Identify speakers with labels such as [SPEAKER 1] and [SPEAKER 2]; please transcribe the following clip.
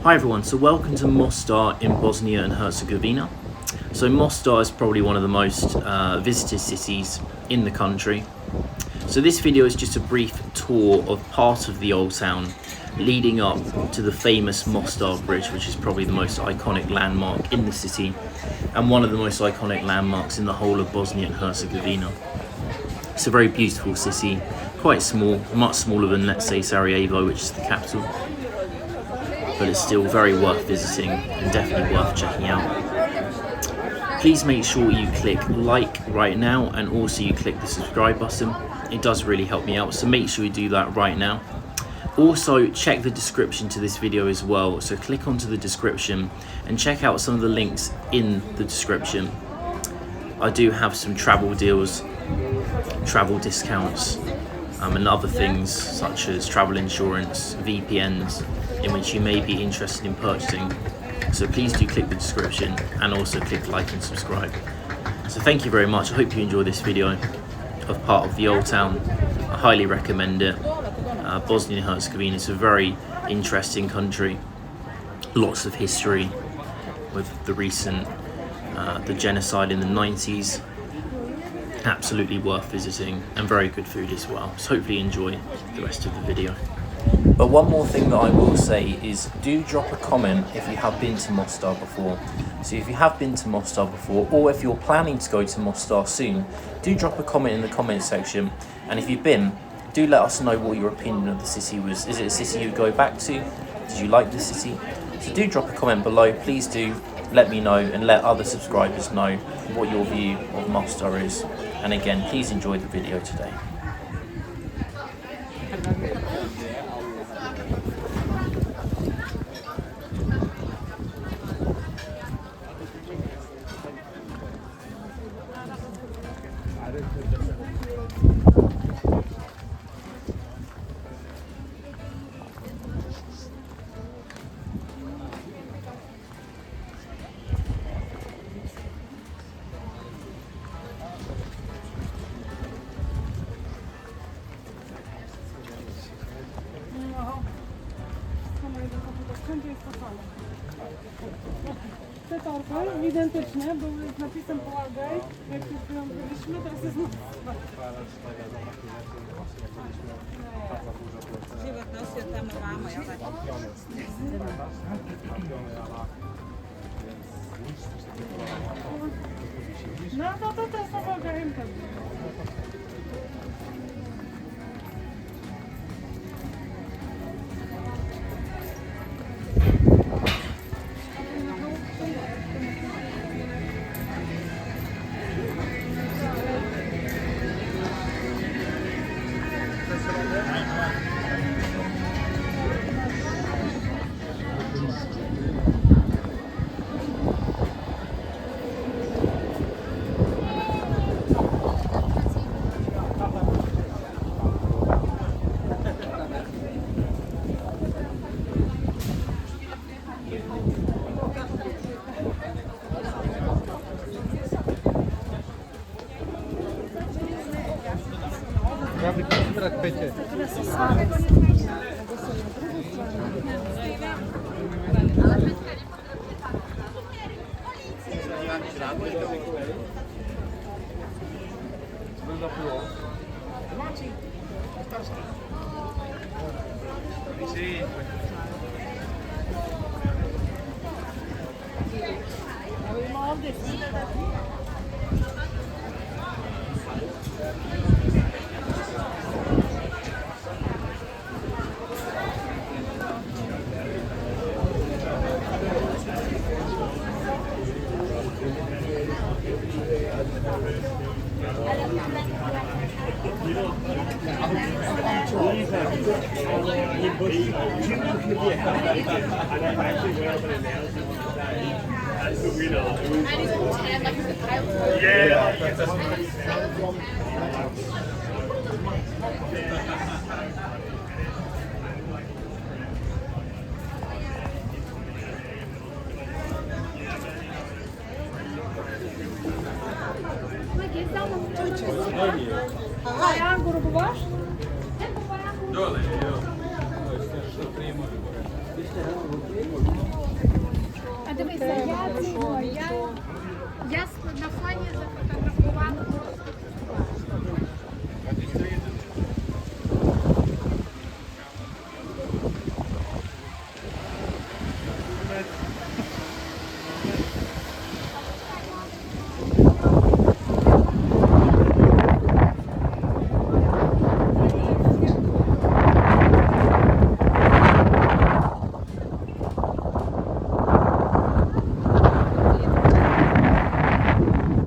[SPEAKER 1] Hi everyone, so welcome to Mostar in Bosnia and Herzegovina. So Mostar is probably one of the most visited cities in the country. So this video is just a brief tour of part of the old town leading up to the famous Mostar Bridge, which is probably the most iconic landmark in the city and one of the most iconic landmarks in the whole of Bosnia and Herzegovina. It's a very beautiful city, quite small, much smaller than, let's say, Sarajevo, which is the capital. But it's still very worth visiting and definitely worth checking out. Please make sure you click like right now and also you click the subscribe button. It does really help me out, so make sure you do that right now. Also check the description to this video as well, so click onto the description and check out some of the links in the description. I do have some travel deals, travel discounts and other things such as travel insurance, VPNs, in which you may be interested in purchasing. So please do click the description and also click like and subscribe. So thank you very much. I hope you enjoy this video of part of the old town. I highly recommend it. Bosnia and Herzegovina is a very interesting country. Lots of history with the recent the genocide in the 90s. Absolutely worth visiting and very good food as well. So hopefully you enjoy the rest of the video. But one more thing that I will say is do drop a comment if you have been to Mostar before. So if you have been to Mostar before, or if you're planning to go to Mostar soon, do drop a comment in the comment section. And if you've been, do let us know what your opinion of the city was. Is it a city you'd go back to? Did you like the city? So do drop a comment below. Please do let me know and let other subscribers know what your view of Mostar is. And again, please enjoy the video today.
[SPEAKER 2] Te torby identyczne były z napisem Połagaj, jak się byliśmy, teraz jest
[SPEAKER 3] 19 tamo vamo, jel da?
[SPEAKER 2] No to jest Połagajem też. Bayan grubu var. Hep bu bayan grubu.
[SPEAKER 4] Zdanie